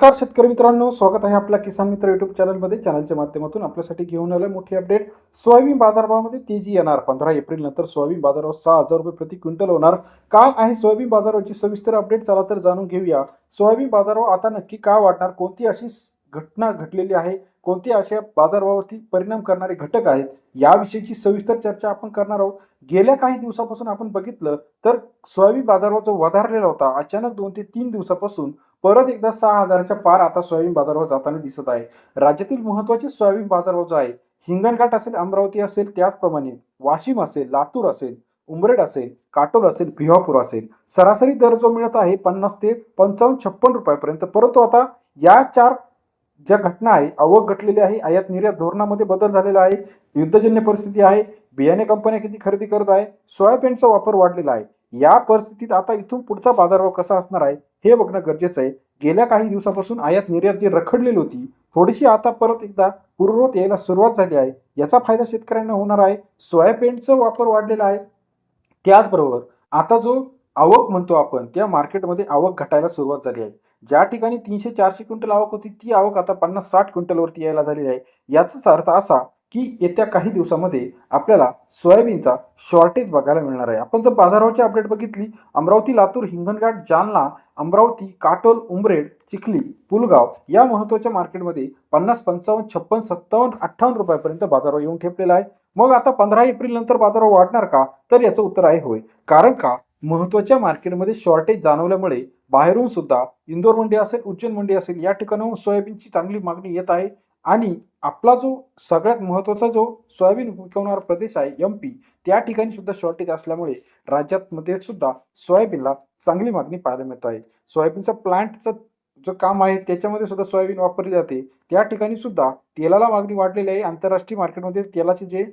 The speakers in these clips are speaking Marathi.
नमस्कार शेतकरी मित्रांनो, स्वागत आहे आपल्या किसान मित्र युट्यूब चॅनलमध्ये. चॅनलच्या माध्यमातून आपल्यासाठी घेऊन आलं मोठी अपडेट. सोयाबीन बाजारभावामध्ये तेजी येणार. 15 एप्रिल नंतर सोयाबीन बाजारभाव 6,000 रुपये प्रति क्विंटल होणार. काय आहे सोयाबीन बाजाराची सविस्तर अपडेट, चला तर जाणून घेऊया. सोयाबीन बाजारभाव आता नक्की का वाढणार, कोणती अशी घटना घडलेली आहे, कोणती अशा बाजारभावावरती परिणाम करणारे घटक आहेत, याविषयीची सविस्तर चर्चा आपण करणार आहोत. गेल्या काही दिवसापासून आपण बघितलं तर सोयाबीन बाजारभाव जो वधारलेला होता, अचानक 2 ते 3 दिवसापासून परत एकदा 6,000च्या पार आता सोयाबीन बाजारभाव जाताना दिसत आहे. राज्यातील महत्त्वाचे सोयाबीन बाजारभाव जो आहे, हिंगणघाट असेल, अमरावती असेल, त्याचप्रमाणे वाशिम असेल, लातूर असेल, उमरेड असेल, काटोल असेल, भिवापूर असेल, सरासरी दर जो मिळत आहे 50 ते 55-56 रुपयापर्यंत. परंतु आता या 4 ज्या घटना आहे, आवक घटलेली आहे, आयात निर्यात धोरणामध्ये बदल झालेला आहे, युद्धजन्य परिस्थिती आहे, बियाणे कंपन्या किती खरेदी करत आहे, सोयाबीनचा वापर वाढलेला आहे. या परिस्थितीत आता इथून पुढचा बाजारभाव कसा असणार आहे हे बघणं गरजेचं आहे. गेल्या काही दिवसापासून आयात निर्यात जी रखडलेली होती, थोडीशी आता परत एकदा पूर्ववत यायला सुरुवात झाली आहे. याचा फायदा शेतकऱ्यांना होणार आहे. सोयाबीनचा वापर वाढलेला आहे. त्याचबरोबर आता जो आवक म्हणतो आपण, त्या मार्केटमध्ये आवक घटायला सुरुवात झाली आहे. ज्या ठिकाणी 300-400 क्विंटल आवक होती, ती आवक आता 50-60 क्विंटलवरती यायला झालेली आहे. याचाच अर्थ असा की येत्या काही दिवसामध्ये आपल्याला सोयाबीनचा शॉर्टेज बघायला मिळणार आहे. आपण जर बाजारावरची अपडेट बघितली, अमरावती, लातूर, हिंगणघाट, जालना, अमरावती, काटोल, उमरेड, चिखली, पुलगाव या महत्त्वाच्या मार्केटमध्ये 50, 55, 56, 57, 58 रुपयापर्यंत बाजारभाव येऊन ठेपलेला आहे. मग आता 15 एप्रिल नंतर बाजारभाव वाढणार का? तर याचं उत्तर आहे होय. कारण का महत्त्वाच्या मार्केटमध्ये शॉर्टेज जाणवल्यामुळे बाहेरून सुद्धा इंदोर मंडी असेल, उज्जैन मंडी असेल, या ठिकाणाहून सोयाबीनची चांगली मागणी येत आहे. आणि आपला जो सगळ्यात महत्त्वाचा जो सोयाबीन पिकवणारा प्रदेश आहे एम-पी, त्या ठिकाणी सुद्धा शॉर्टेज असल्यामुळे राज्यामध्ये सुद्धा सोयाबीनला चांगली मागणी पाहायला मिळत आहे. सोयाबीनचा प्लांटचं जो काम आहे त्याच्यामध्ये सुद्धा सोयाबीन वापरली जाते. त्या ठिकाणी सुद्धा तेलाला मागणी वाढलेली आहे. आंतरराष्ट्रीय मार्केटमध्ये तेलाचे जे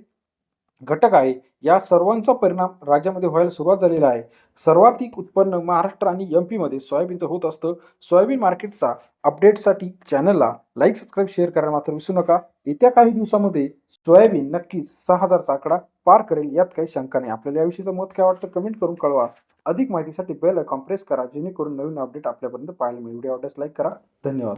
घटक आहे, या सर्वांचा परिणाम राज्यामध्ये व्हायला सुरुवात झालेला आहे. सर्वाधिक उत्पन्न महाराष्ट्र आणि एम-पीमध्ये सोयाबीनचं होत असतं. सोयाबीन मार्केटचा अपडेटसाठी चॅनलला लाईक, सबस्क्राईब, शेअर करायला मात्र विसरू नका. येत्या काही दिवसामध्ये सोयाबीन नक्कीच 6,000चा आकडा पार करेल, यात काही शंका नाही. आपल्याला याविषयीचं मत काय वाटतं कमेंट करून कळवा. अधिक माहितीसाठी बेल आयकॉन प्रेस करा, जेणेकरून नवीन अपडेट आपल्यापर्यंत पाहायला मिळेल. व्हिडिओ आवडल्यास लाईक करा. धन्यवाद.